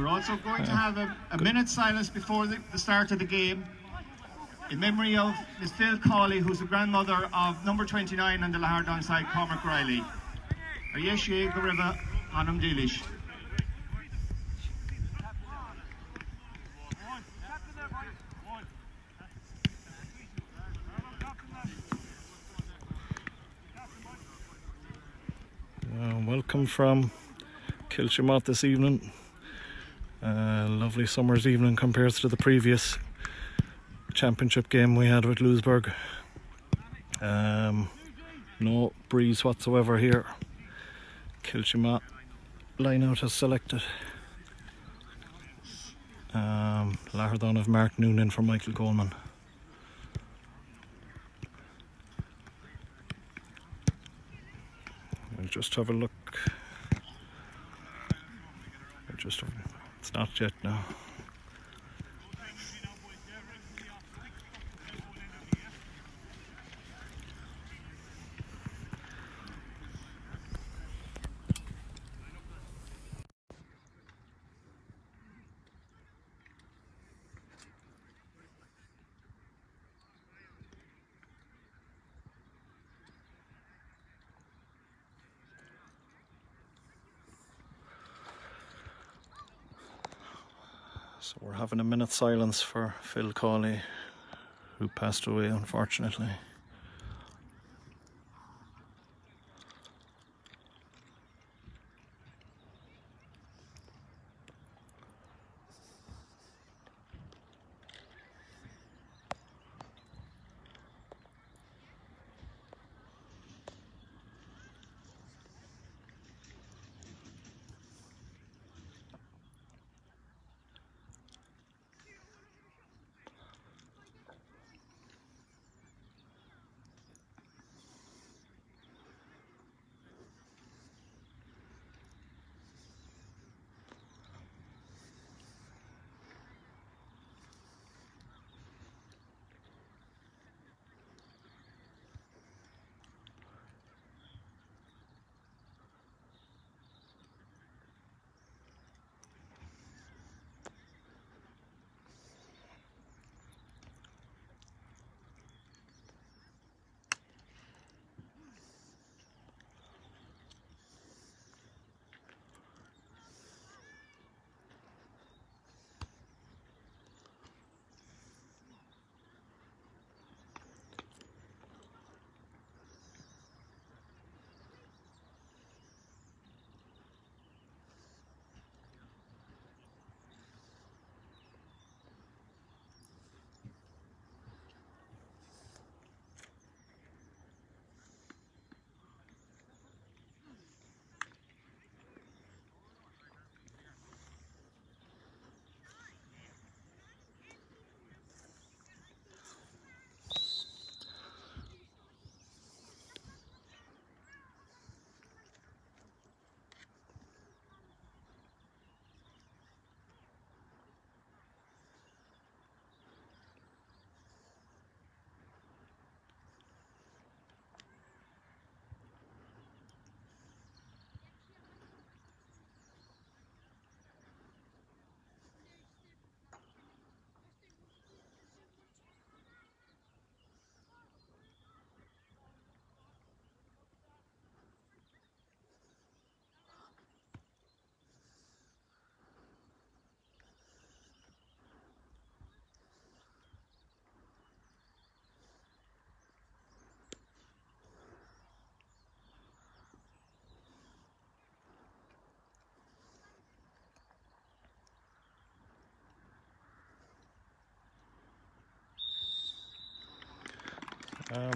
We're also going to have a minute's silence before the start of the game in memory of Miss Phil Cawley, who's the grandmother of number 29 on the Lahardane side, Cormac Riley. Ayeshe Gariba Anam Dilish. Welcome from Kiltimagh this evening. Lovely summer's evening compared to the previous championship game we had with Louisburg. No breeze whatsoever here. Kiltimagh line-out has selected. Lahardane have Mark Noon in for Michael Coleman. We'll just have a look. It's not yet now. So we're having a minute's silence for Phil Cawley, who passed away unfortunately.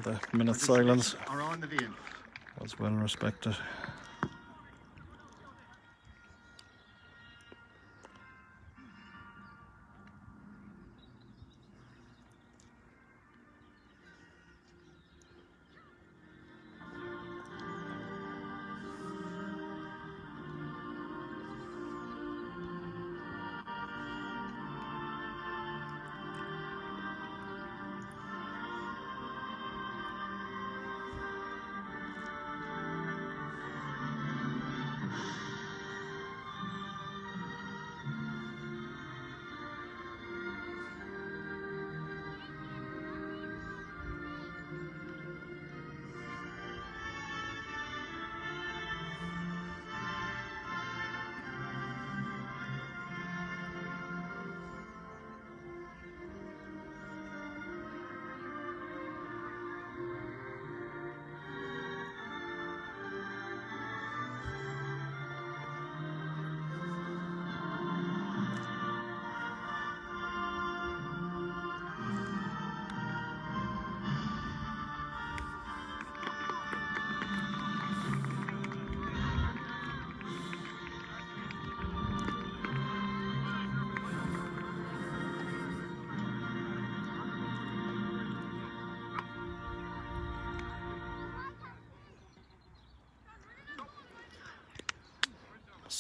The minute's silence was well respected.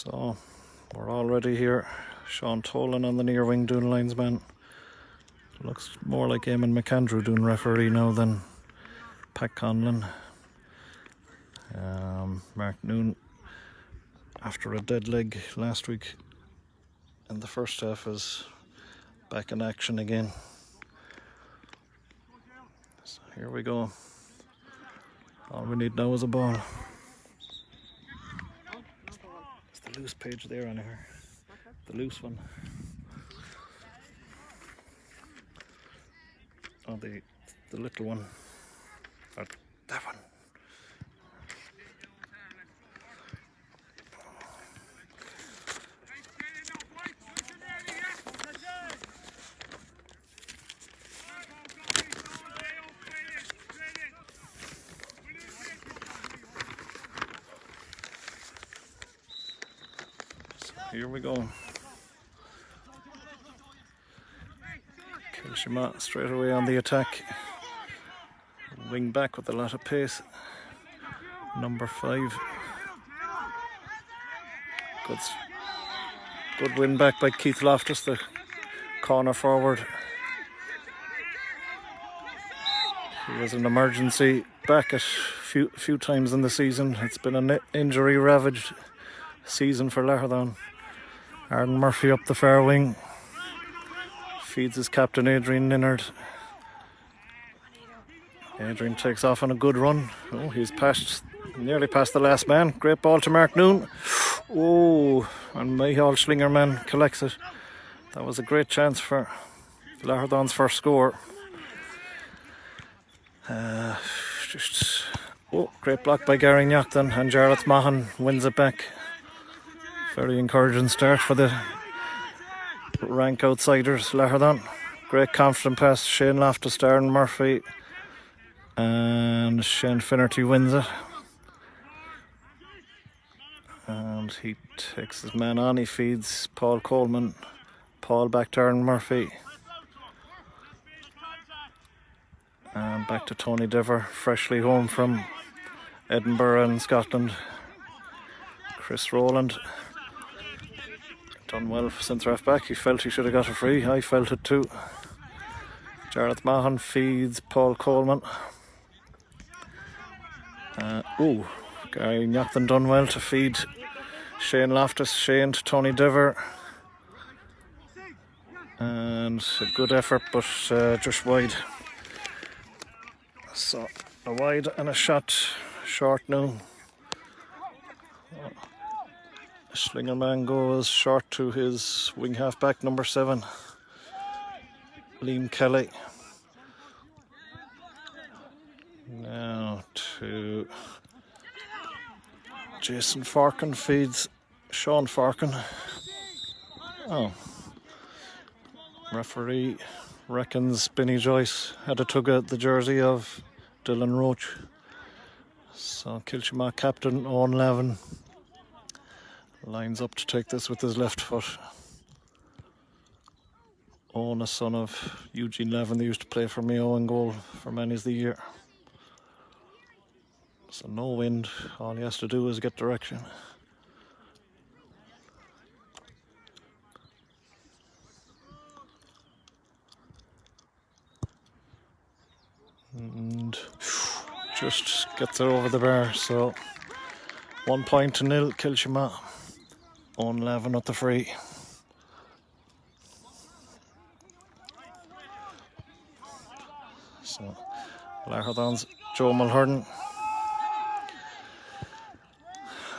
So we're already here. Sean Tolan on the near wing doing linesman. Looks more like Eamon McAndrew doing referee now than Pat Conlon. Mark Noon, after a dead leg last week in the first half, is back in action again. So here we go. All we need now is a ball. It's the loose page there on here. The loose one. Oh, the little one. Or that one. Here we go. Kiltimagh straight away on the attack. Wing back with a lot of pace. Number 5. Good win back by Keith Loftus, the corner forward. He was an emergency back at few times in the season. It's been an injury ravaged season for Lahardane. Aaron Murphy up the far wing. Feeds his captain Adrian Ninnard. Adrian takes off on a good run. Oh, he's nearly past the last man. Great ball to Mark Noon. Oh, and Mayhall Schlingerman collects it. That was a great chance for Lahardane's first score. Great block by Gary Nyackton, and Jarlath Mahan wins it back. Very encouraging start for the rank outsiders, Lahardane. Great confident pass, Shane Loftus, Darren Murphy, and Shane Finnerty wins it. And he takes his man on, he feeds Paul Coleman. Paul back to Darren Murphy. And back to Tony Dever, freshly home from Edinburgh in Scotland. Chris Rowland. Done well since half back. He felt he should have got a free. I felt it too. Jarlath Mahan feeds Paul Coleman. Gary Nyackton done well to feed Shane Loftus. Shane to Tony Dever. And a good effort, but just wide. So a wide and a shot short now. Schlingerman goes short to his wing half back, number 7, Liam Kelly. Now to Jason Farkin, feeds Sean Farkin. Oh, referee reckons Benny Joyce had a tug at the jersey of Dylan Roach. So Kiltimagh captain Owen Lavin lines up to take this with his left foot. Owen, a son of Eugene Lavin, they used to play for Mayo in goal for many of the year. So no wind, all he has to do is get direction. And just gets it over the bar, so 1-0 Kiltimagh. Owen Lavin at the free. So Lahardane's Joe Mulhern.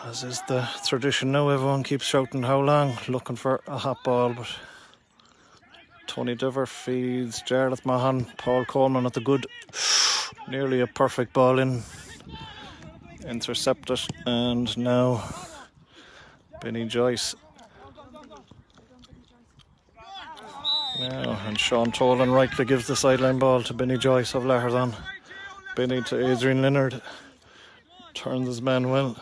As is the tradition now, everyone keeps shouting how long, looking for a hot ball, but Tony Dever feeds Jarlath Mahan. Paul Coleman at the good, nearly a perfect ball in, intercepted, and now Benny Joyce. Now, and Sean Tolan rightly gives the sideline ball to Benny Joyce of Lahardane. Benny to Adrian Linnard. Turns his man well.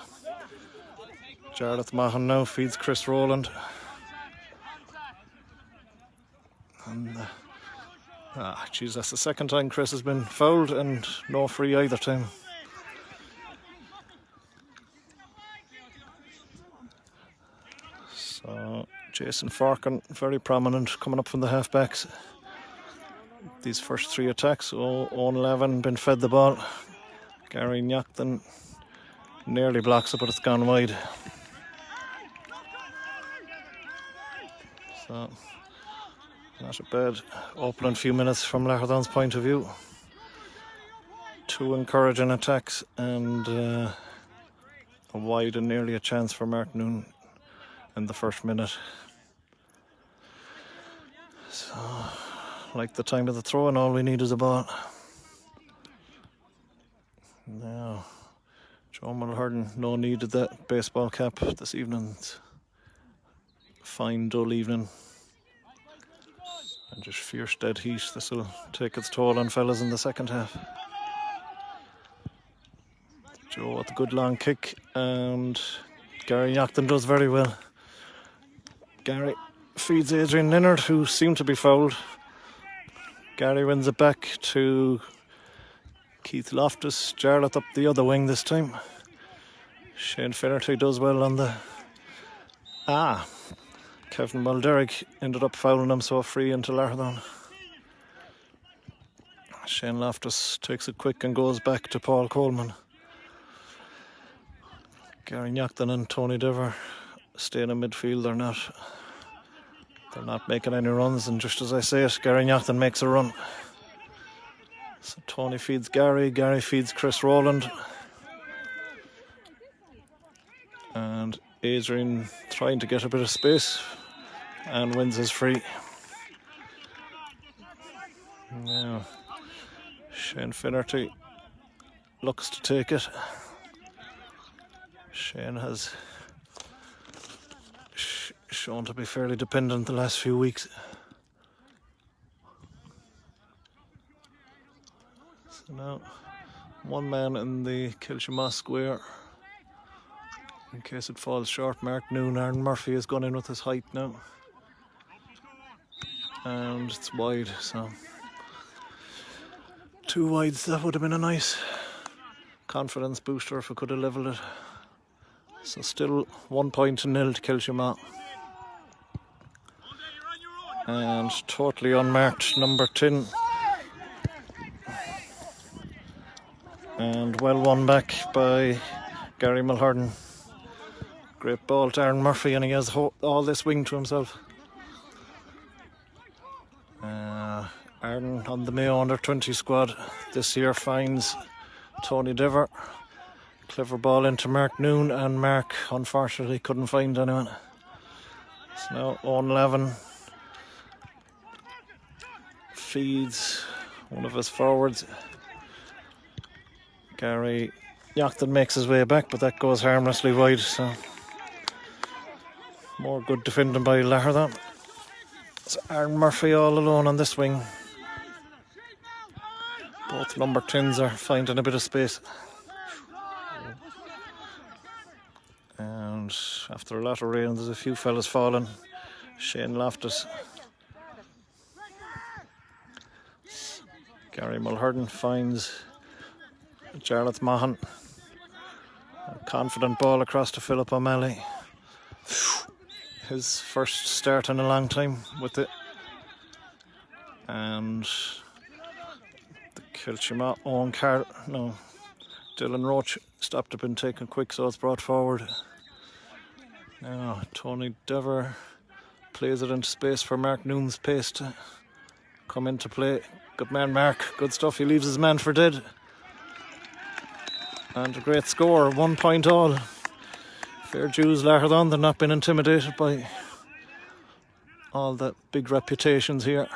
Jarlath Mahan now feeds Chris Rowland. And that's the second time Chris has been fouled and no free either time. Jason Forkin, very prominent, coming up from the half-backs. These first 3 attacks, Owen Levin been fed the ball. Gary Nyackton nearly blocks it, but it's gone wide. So, not a bad opening few minutes from Lahardane's point of view. 2 encouraging attacks and a wide and nearly a chance for Mark Noon in the first minute. So, like the time of the throw, and all we need is a ball. Now, Joe Mulhern, no need of that baseball cap this evening. It's a fine, dull evening. And just fierce dead heat. This will take its toll on fellas in the second half. Joe with a good long kick, and Gary Nyackton does very well. Gary feeds Adrian Linnard, who seemed to be fouled. Gary wins it back to Keith Loftus. Jarlath up the other wing this time. Shane Finnerty does well on the... Kevin Mulderrick ended up fouling him, so free into Lahardane. Shane Loftus takes it quick and goes back to Paul Coleman. Gary Nyackton and Tony Dever staying in midfield. They're not making any runs, and just as I say it, Gary Nyackton makes a run. So Tony feeds Gary, Gary feeds Chris Rowland. And Adrian trying to get a bit of space and wins his free. Now Shane Finnerty looks to take it. Shane has shown to be fairly dependent the last few weeks. So now, 1 man in the Kiltimagh square. In case it falls short, Mark Noon, Aaron Murphy has gone in with his height now. And it's wide, so 2 wides, that would have been a nice confidence booster if we could have levelled it. So still 1 point to 0 to Kiltimagh. And totally unmarked, number 10. And well won back by Gary Mulhern. Great ball to Aaron Murphy, and he has all this wing to himself. Aaron on the Mayo under-20 squad this year finds Tony Dever. Clever ball into Mark Noon, and Mark unfortunately couldn't find anyone. So now Owen Levin feeds one of his forwards. Gary Nyackton makes his way back, but that goes harmlessly wide, so more good defending by Lahardane. It's Aaron Murphy all alone on this wing. Both number 10s are finding a bit of space. And after a lot of rain, there's a few fellas falling. Shane Loftus. Gary Mulhern finds Jarlath Mahan. A confident ball across to Philip O'Malley. His first start in a long time with it. And the Kiltimagh Dylan Roach stopped up and taken quick, so it's brought forward. Now Tony Dever plays it into space for Mark Noon's pace to come into play. Good man Mark, good stuff, he leaves his man for dead. And a great score, 1 point all. Fair dues Lahardane, they're not been intimidated by all the big reputations here.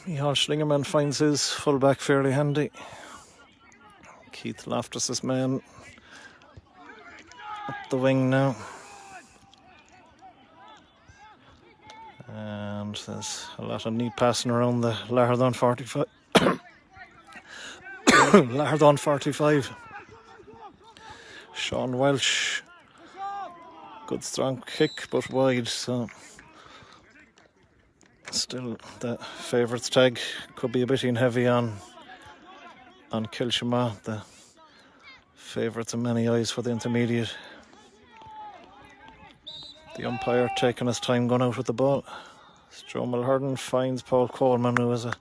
Michal Schlingerman finds his fullback fairly handy. Keith Loftus' man up the wing now. And there's a lot of neat passing around the Lahardane 45. Lahardane 45. Sean Welsh. Good strong kick, but wide, so still the favourites tag could be a bit in heavy on Kiltimagh, the favourites in many eyes for the intermediate. The umpire taking his time going out with the ball. Joe Lahardane finds Paul Coleman, who has a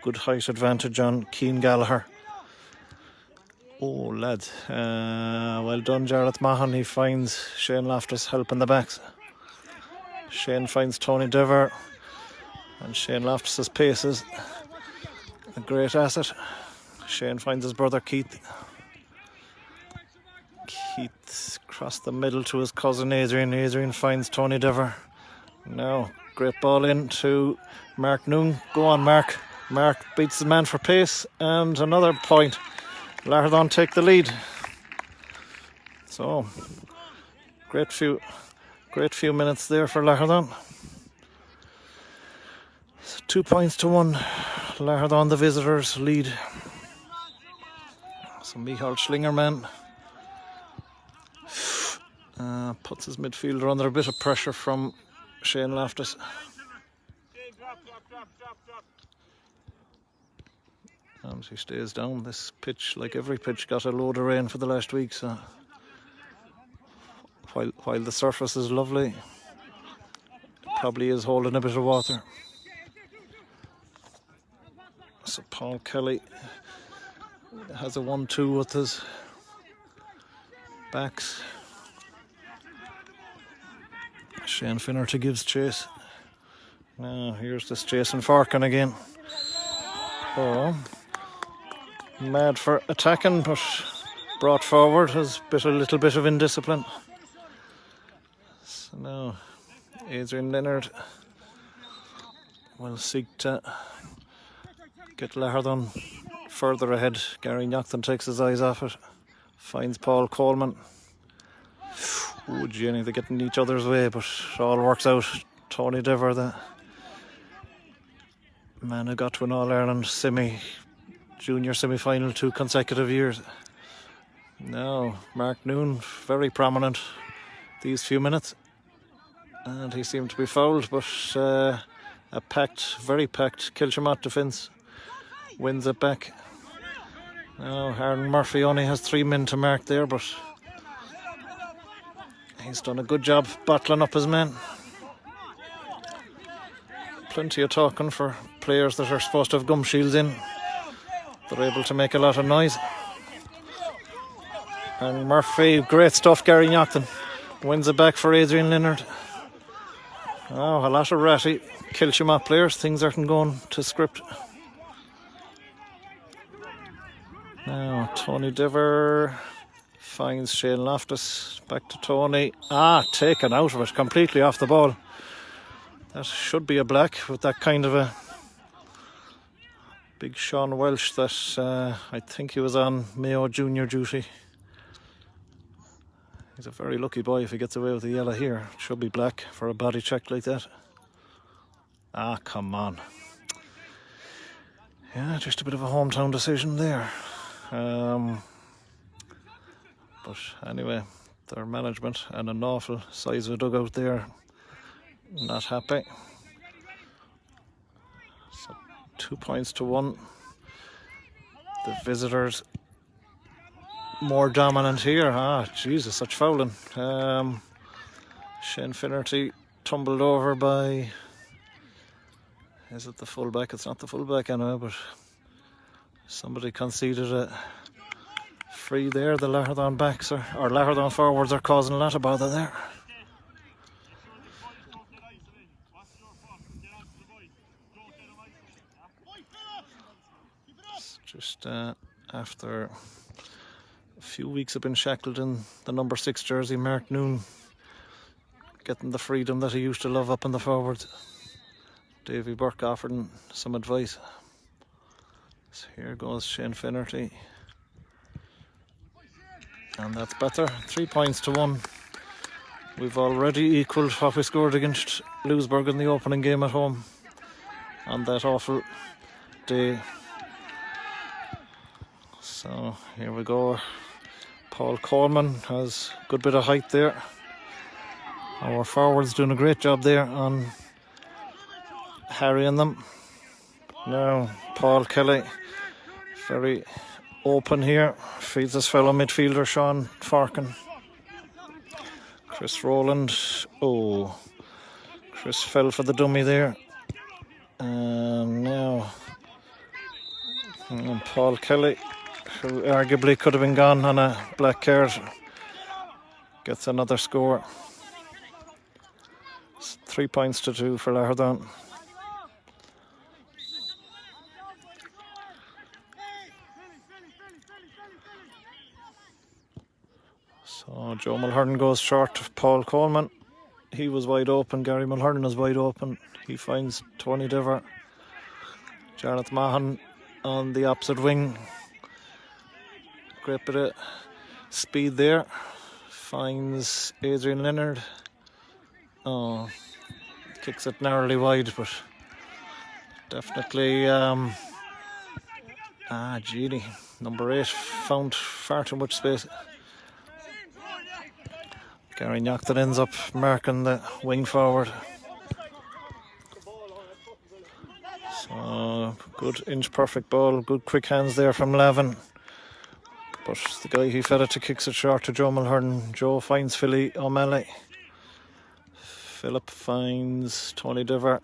good height advantage on Cian Gallagher. Oh, lads. Well done, Jarlath Mahan. He finds Shane Loftus helping the backs. Shane finds Tony Dever. And Shane Loftus' pace is a great asset. Shane finds his brother Keith. Keith across the middle to his cousin Adrian. Adrian finds Tony Dever. Now, great ball in to Mark Noon. Go on, Mark. Mark beats the man for pace. And another point. Lahardane take the lead. So, great few minutes there for Lahardane. 2 points to 1. Lahardane, the visitors, lead. So Michael Schlingerman puts his midfielder under a bit of pressure from Shane Loftus. And he stays down. This pitch, like every pitch, got a load of rain for the last week. So while the surface is lovely, it probably is holding a bit of water. So Paul Kelly has a 1-2 with his backs. Shane Finnerty gives chase. Now here's this Jason Farkin again. Oh, mad for attacking, but brought forward has a little bit of indiscipline. So now Adrian Leonard will seek to get Lahardane further ahead. Gary Nocton takes his eyes off it. Finds Paul Coleman. Oh, Jenny, they're getting each other's way, but it all works out. Tony Dever, the man who got to an All-Ireland junior semi-final 2 consecutive years. Now, Mark Noon, very prominent these few minutes. And he seemed to be fouled, but a very packed Kiltimagh defence wins it back. Now Aaron Murphy only has 3 men to mark there, but he's done a good job bottling up his men. Plenty of talking for players that are supposed to have gum shields in. They're able to make a lot of noise. And Murphy, great stuff. Gary Nocton wins it back for Adrian Leonard. Oh, a lot of ratty Kiltimagh players. Things aren't going to script. Now Tony Dever finds Shane Loftus. Back to Tony. Taken out of it, completely off the ball. That should be a black with that kind of a big Sean Welsh that I think he was on Mayo Junior duty. He's a very lucky boy if he gets away with the yellow here. It should be black for a body check like that. Come on. Yeah, just a bit of a hometown decision there. But anyway, their management and an awful size of a dugout there, not happy. So 2 points to 1. The visitors more dominant here. Jesus, such fouling. Shane Finnerty tumbled over by, is it the fullback? It's not the fullback anyway, but somebody conceded a free there. The Lahardane backs or Lahardane forwards are causing a lot of bother there. It's just after a few weeks have been shackled in the number 6 jersey, Mark Noon getting the freedom that he used to love up in the forwards. Davy Burke offered him some advice. So here goes Shane Finnerty. And that's better. 3 points to 1. We've already equalled what we scored against Louisburg in the opening game at home on that awful day. So here we go. Paul Coleman has a good bit of height there. Our forwards doing a great job there on harrying them. Now Paul Kelly, very open here, feeds his fellow midfielder Sean Farkin. Chris Rowland. Oh, Chris fell for the dummy there. And now Paul Kelly, who arguably could have been gone on a black card, gets another score. It's 3 points to 2 for Lahardane. So Joe Mulhern goes short of Paul Coleman. He was wide open. Gary Mulhern is wide open. He finds Tony Diver. Jarlath Mahan on the opposite wing. Great bit of speed there. Finds Adrian Leonard. Oh, kicks it narrowly wide, but definitely Genie, number 8, found far too much space. Gary Nocton ends up marking the wing forward. So good inch perfect ball, good quick hands there from Lavin. But the guy he fed it to kicks it short to Joe Mulhern. Joe finds Philly O'Malley. Philip finds Tony Diver.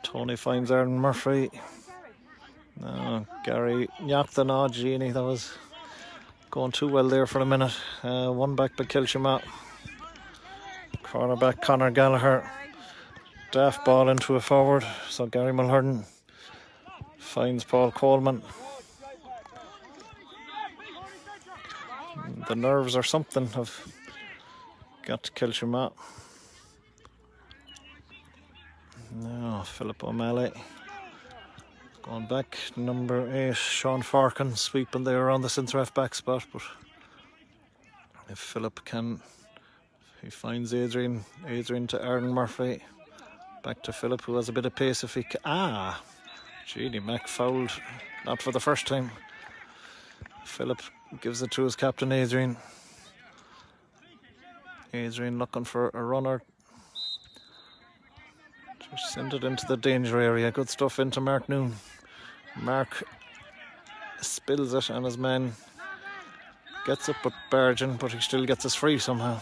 Tony finds Aaron Murphy. Gary Nocton, Genie, that was going too well there for a minute. One back by Kiltimagh. Cornerback Conor Gallagher. Daft ball into a forward. So Gary Mulhern finds Paul Coleman. The nerves or something have got to Kiltimagh. Now Philip O'Malley going back, number 8 Sean Farkin sweeping there on the centre half back spot, but if Philip can, he finds Adrian to Aaron Murphy, back to Philip, who has a bit of pace if he can. Genie Mac fouled, not for the first time. Philip gives it to his captain Adrian looking for a runner. Just send it into the danger area. Good stuff into Mark Noon. Mark spills it and his man gets it but barging, but he still gets us free somehow.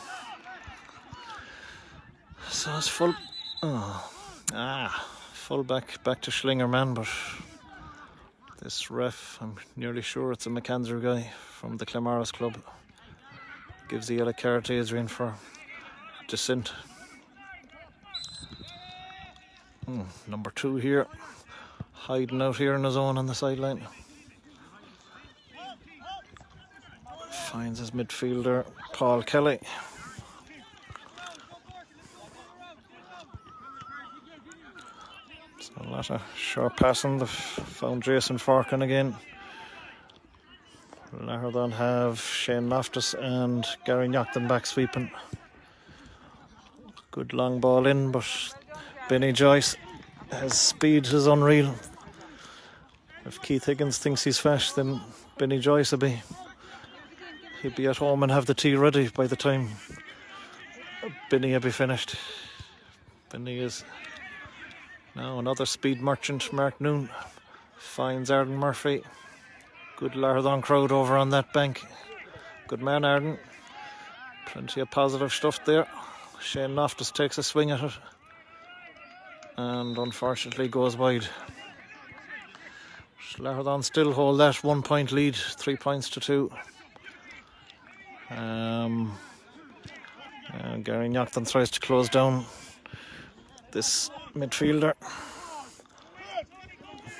So it's full back to Schlingerman, but this ref, I'm nearly sure it's a McAndrew guy from the Clamorris club, gives the yellow card to Adrian for dissent. Number 2 here, hiding out here on his own on the sideline. Finds his midfielder, Paul Kelly. So a lot of sharp passing. They've found Jason Farkin again. Lahardane have Shane Loftus and Gary Nocton back sweeping. Good long ball in, but Benny Joyce, his speed is unreal. If Keith Higgins thinks he's fast, then Benny Joyce he'd be at home and have the tea ready by the time Benny will be finished. Benny is now another speed merchant. Mark Noon finds Arden Murphy. Good Lahardane crowd over on that bank. Good man, Arden. Plenty of positive stuff there. Shane Loftus takes a swing at it and unfortunately goes wide. Lahardane still hold that 1 point lead, 3 points to 2. Gary Nocton tries to close down this midfielder.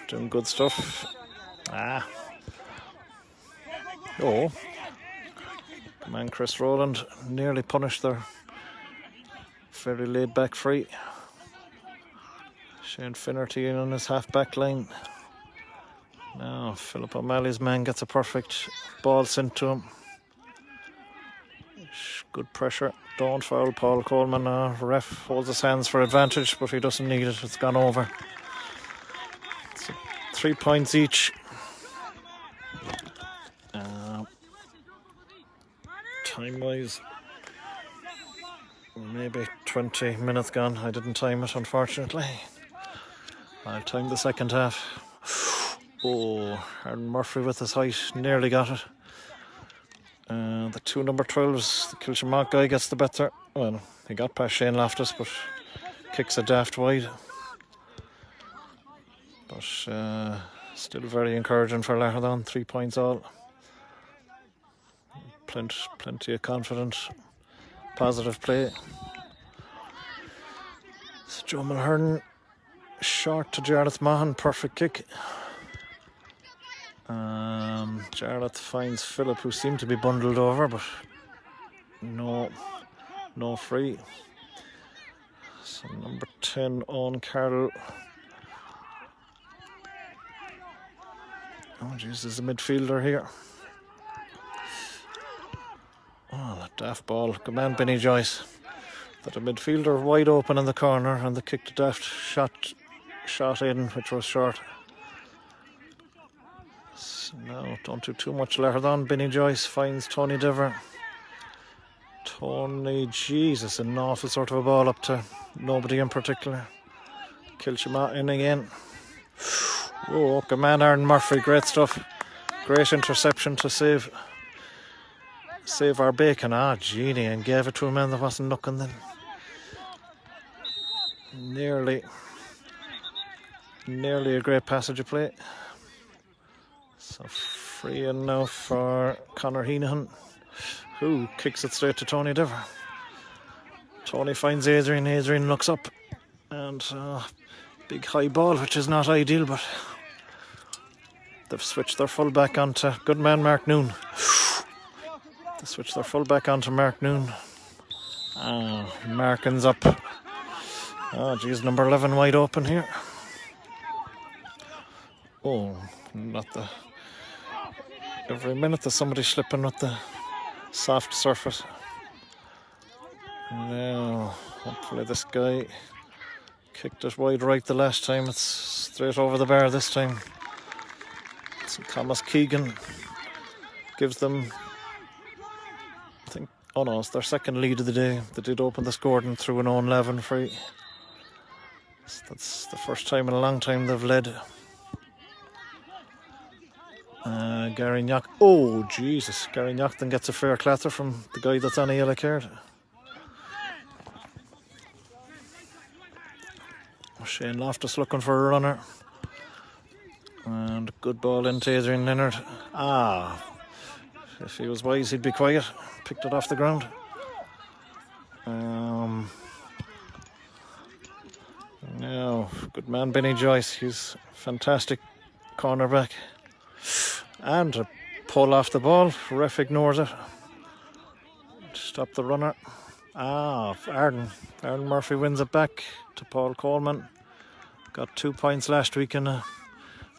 Doing good stuff. The man Chris Rowland nearly punished their very laid back free. Shane Finnerty in on his half back line. Now Philip O'Malley's man gets a perfect ball sent to him. Good pressure. Don't foul Paul Coleman. Ref holds his hands for advantage, but he doesn't need it. It's gone over. So 3 points each. Time-wise, maybe 20 minutes gone. I didn't time it, unfortunately. I'll time the second half. Aaron Murphy with his height nearly got it. The the two number 12s, the Kiltimagh guy gets the better. Well, he got past Shane Loftus, but kicks a daft wide. But still very encouraging for Lahardane. 3 points all. Plenty of confident, positive play. So Joe Mulhern short to Jarlath Mahan, perfect kick. Jarlath finds Philip, who seemed to be bundled over, but no free. So number 10, Owen Carroll. Oh jeez, there's a midfielder here. Oh, that daft ball. Good man, Benny Joyce. That a midfielder wide open in the corner, and the kick to daft shot in, which was short. So now, don't do too much Lahardane. Benny Joyce finds Tony Dever. Tony, Jesus, an awful sort of a ball up to nobody in particular. Kiltimagh in again. Oh, good man, Aaron Murphy. Great stuff. Great interception to save our bacon. Genie, and gave it to a man that wasn't looking then. Nearly a great passage of play. So free in now for Conor Heenahan, who kicks it straight to Tony Dever. Tony finds Adrian. Adrian looks up, and big high ball, which is not ideal, but they've switched their full back onto good man Mark Noon. They switched their full back onto Mark Noon. Markin's up. Oh geez, number 11 wide open here. Oh, not the... Every minute there's somebody slipping with the soft surface. Now, hopefully this guy kicked it wide right the last time. It's straight over the bar this time. So Thomas Keegan gives them, I think, oh no, it's their second lead of the day. They did open the scoring through an own 11 free. So that's the first time in a long time they've led. Gary Nyack. Oh Jesus, Gary Nyackton gets a fair clatter from the guy that's on a yellow card. Shane Loftus looking for a runner, and good ball into Adrian Leonard. If he was wise he'd be quiet. Picked it off the ground. Now, good man Benny Joyce. He's fantastic cornerback. And a pull off the ball. Ref ignores it. Stop the runner. Aaron Murphy wins it back to Paul Coleman. Got 2 points last week, and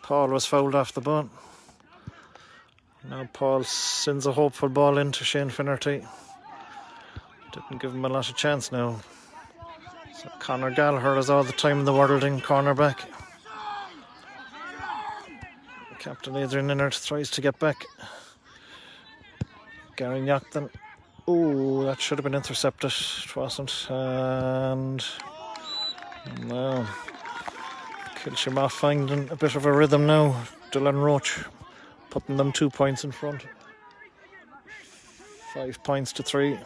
Paul was fouled off the ball. Now Paul sends a hopeful ball into Shane Finnerty. Didn't give him a lot of chance now. So Conor Gallagher has all the time in the world in cornerback. Captain Adrian Leonard tries to get back. Gary Nyackton. Oh, that should have been intercepted. It wasn't. And no. Kiltimagh finding a bit of a rhythm now. Dylan Roach putting them 2 points in front. 5 points to 3.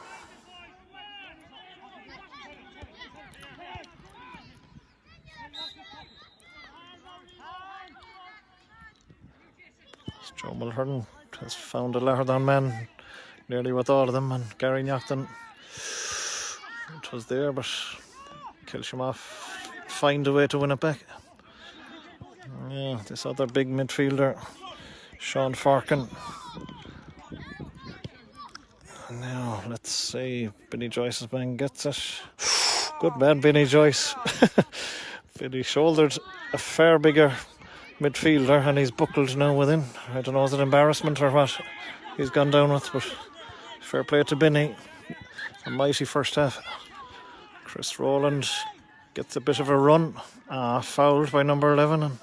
Joe Mulhern has found a Lahardane man nearly with all of them, and Gary Nyackton, it was there, but Kiltimagh find a way to win it back. Yeah, this other big midfielder, Sean Farkin. Now, let's see, Benny Joyce's man gets it. Good man, Benny Joyce. Benny shouldered a far bigger midfielder, and he's buckled now within. I don't know, is it embarrassment or what he's gone down with, but fair play to Benny. A mighty first half. Chris Rowland gets a bit of a run. Fouled by number 11, and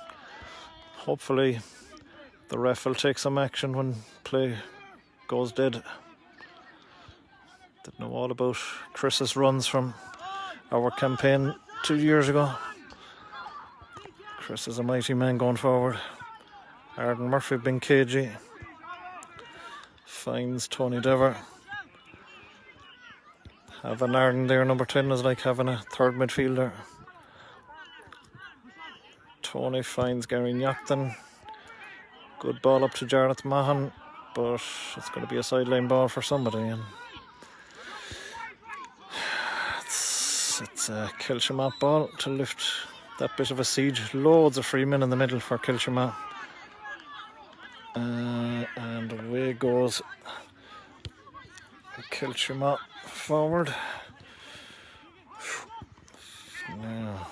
hopefully the ref will take some action when play goes dead. Didn't know all about Chris's runs from our campaign 2 years ago. Chris is a mighty man going forward. Arden Murphy being cagey. Finds Tony Dever. Having Arden there, number 10, is like having a third midfielder. Tony finds Gary Nyackton. Good ball up to Jarlath Mahan, but it's going to be a sideline ball for somebody. And it's a Kiltimagh ball to lift that bit of a siege. Loads of free men in the middle for Kiltimagh. And away goes Kiltimagh forward. Now,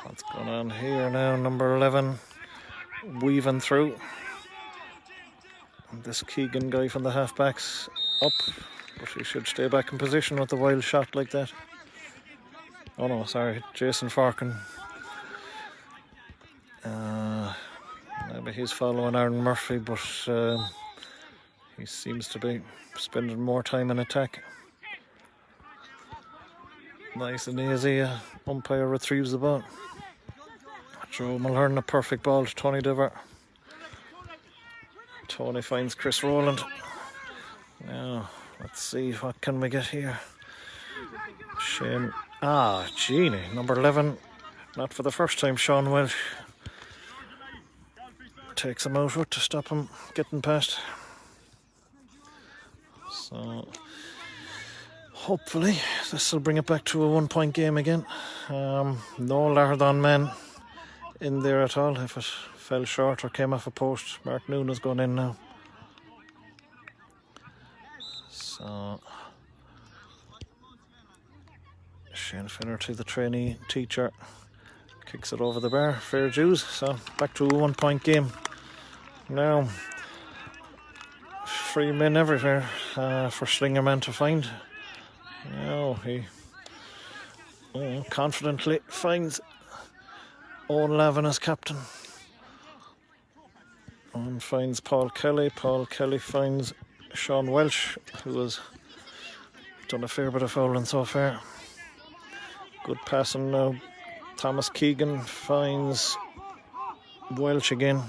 what's going on here now? Number 11 weaving through. And this Keegan guy from the halfbacks up, but he should stay back in position with a wild shot like that. Oh no, sorry, Jason Farkin. Maybe he's following Aaron Murphy, but he seems to be spending more time in attack. Nice and easy, umpire retrieves the ball. Joe Mulhern, a perfect ball to Tony Diver. Tony finds Chris Rowland. Now, let's see, what can we get here? Shane, Genie, number 11. Not for the first time, Sean Welsh takes him out to stop him getting past. So hopefully this will bring it back to a 1-point game again. No Lahardane man in there at all. If it fell short or came off a post, Mark Noon is going in now. So Shane Finnerty, the trainee teacher, kicks it over the bar. Fair dues. So back to a 1-point game. Now, free men everywhere for Slingerman to find. Now he confidently finds Owen Lavin as captain. And finds Paul Kelly. Paul Kelly finds Sean Welsh, who has done a fair bit of fouling so far. Good passing now. Thomas Keegan finds Welsh again.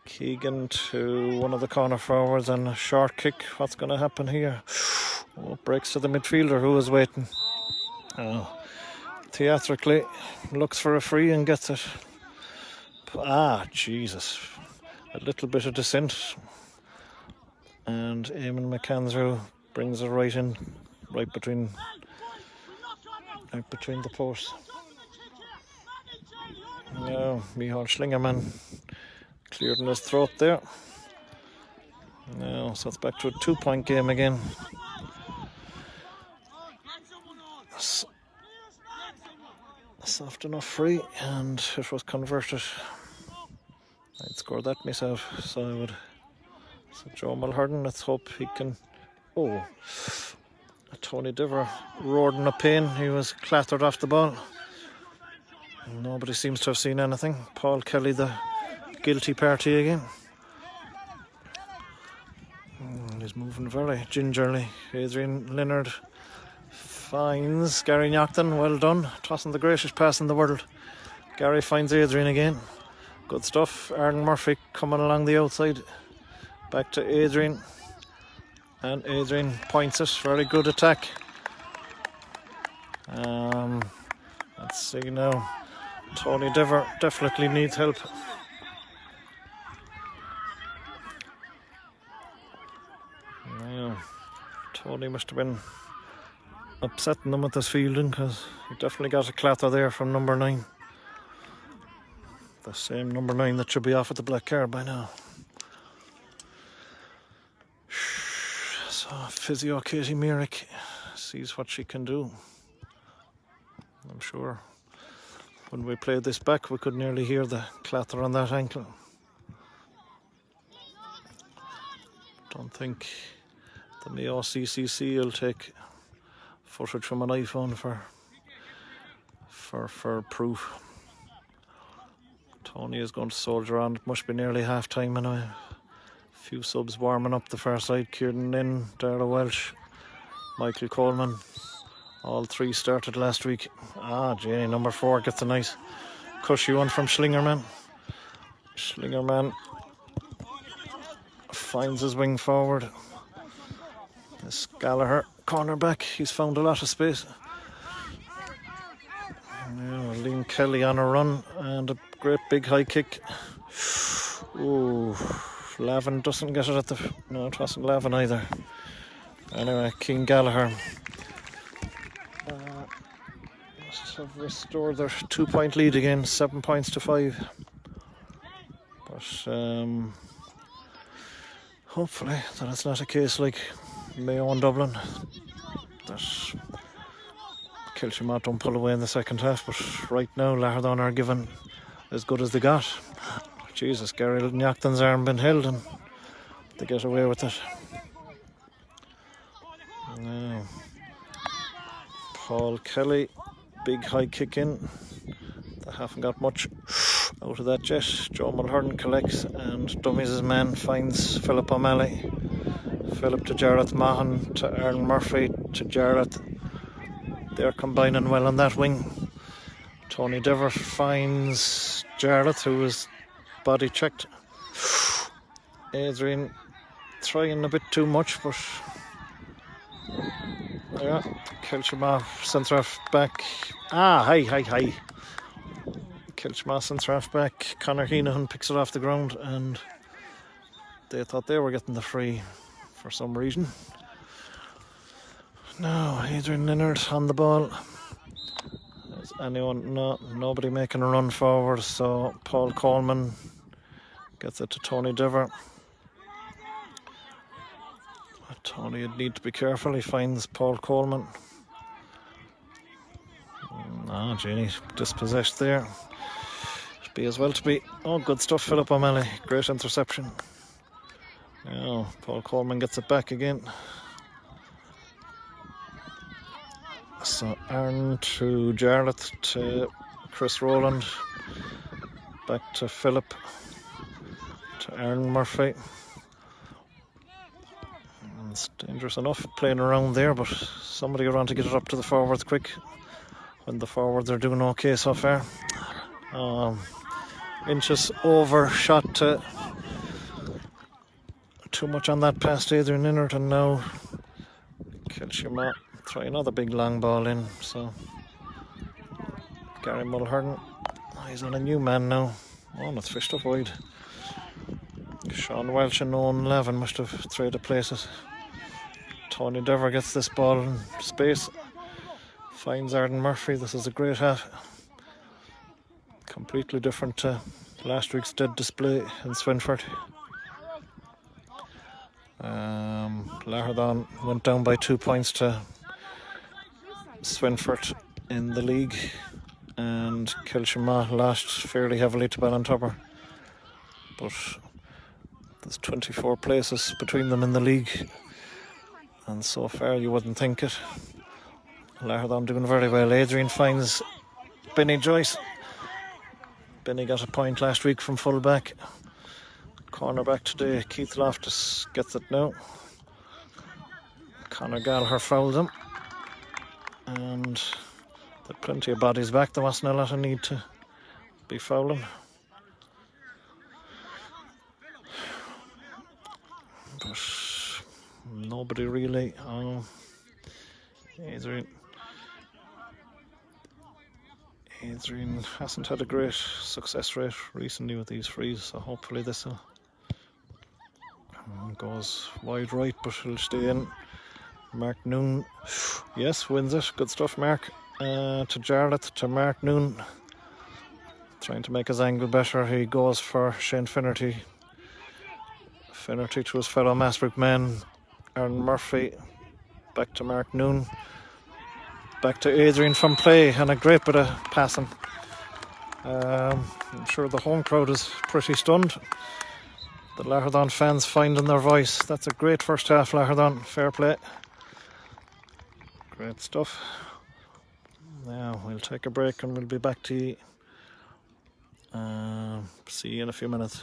Keegan to one of the corner forwards and a short kick. What's going to happen here? Oh, breaks to the midfielder who is waiting. Theatrically looks for a free and gets it. Jesus. A little bit of descent. And Eamon McAndrew brings it right in, right between the posts. Now, Michal Schlingerman cleared in his throat there. Now, so it's back to a 2-point game again. Soft enough free, and it was converted. I'd score that myself, so I would. So Joe Mulhern, let's hope he can. Tony Diver roared in a pain. He was clattered off the ball. Nobody seems to have seen anything. Paul Kelly, the guilty party again. He's moving very gingerly. Adrian Leonard finds Gary Nyackton. Well done. Tossing the greatest pass in the world. Gary finds Adrian again. Good stuff. Aaron Murphy coming along the outside. Back to Adrian. And Adrian points it. Very good attack. Let's see now. Tony Diver definitely needs help. Now, Tony must have been upsetting them with his fielding, because he definitely got a clatter there from number 9. The same number 9 that should be off at the black card by now. So physio Katie Merrick sees what she can do. I'm sure when we played this back we could nearly hear the clatter on that ankle. Don't think the Mayo CCC will take footage from an iPhone for proof. Tony is going to soldier on. It must be nearly half time anyway. A few subs warming up the far side. Kieran Lynn, Darla Welsh, Michael Coleman. All 3 started last week. Jenny, number 4 gets a nice cushy one from Schlingerman. Schlingerman finds his wing forward. This Gallagher corner back. He's found a lot of space. Now Liam Kelly on a run and a great big high kick. Ooh, Lavin doesn't get it at the... No, it wasn't Lavin either. Anyway, Keane Gallagher must have restored their 2-point lead again, 7 points to 5. But hopefully that it's not a case like Mayo and Dublin, that Kiltimagh don't pull away in the second half. But right now Lahardane are given as good as they got. Jesus, Gary Nyackton's arm been held and they get away with it. Now Paul Kelly, big high kick in. They haven't got much out of that yet. Joe Mulhern collects and dummies his man, finds Philip O'Malley. Philip to Jarlath Mahan, to Aaron Murphy, to Jarlath. They're combining well on that wing. Tony Dever finds Jarlath, who was body checked. Adrian trying a bit too much, but yeah, Kiltimagh centre half back. Hi. Kiltimagh centre half back. Conor Heenahan picks it off the ground, and they thought they were getting the free for some reason. Now Adrian Linnard on the ball. Is anyone? No, nobody making a run forward. So Paul Coleman gets it to Tony Dever. Tony would need to be careful. He finds Paul Coleman. Jeannie dispossessed there. Be as well to be. Oh, good stuff, Philip O'Malley. Great interception. Now Paul Coleman gets it back again. So Aaron to Jarlath to Chris Rowland. Back to Philip. To Aaron Murphy. It's dangerous enough playing around there, but somebody around to get it up to the forwards quick when the forwards are doing okay so far. Inches overshot to too much on that pass to Adrian Linnard, and now Kiltimagh try another big long ball in. So Gary Mulhern, he's on a new man now. Oh, and it's fished up wide. Sean Welch and Owen Lavin must have traded places. Tony Dever gets this ball in space, finds Arden Murphy. This is a great half. Completely different to last week's dead display in Swinford. Lahardane went down by 2 points to Swinford in the league, and Kiltimagh lost fairly heavily to Ballintubber. But there's 24 places between them in the league, and so far you wouldn't think it. Lahardane doing very well. Adrian finds Benny Joyce. Benny got a point last week from full back. Cornerback today, Keith Loftus gets it now. Conor Gallagher fouled him, and there's plenty of bodies back. There wasn't a lot of need to be fouling. But nobody really. Adrian hasn't had a great success rate recently with these frees, so hopefully this will goes wide right, but he'll stay in. Mark Noon, yes, wins it. Good stuff, Mark. To Jarlath, to Mark Noon, trying to make his angle better. He goes for Shane Finnerty. Finnerty to his fellow Massbrook man, Aaron Murphy. Back to Mark Noon. Back to Adrian from play, and a great bit of passing. I'm sure the home crowd is pretty stunned. The Lahardane fans finding their voice. That's a great first half, Lahardane. Fair play. Great stuff. Now we'll take a break and we'll be back to you. See you in a few minutes.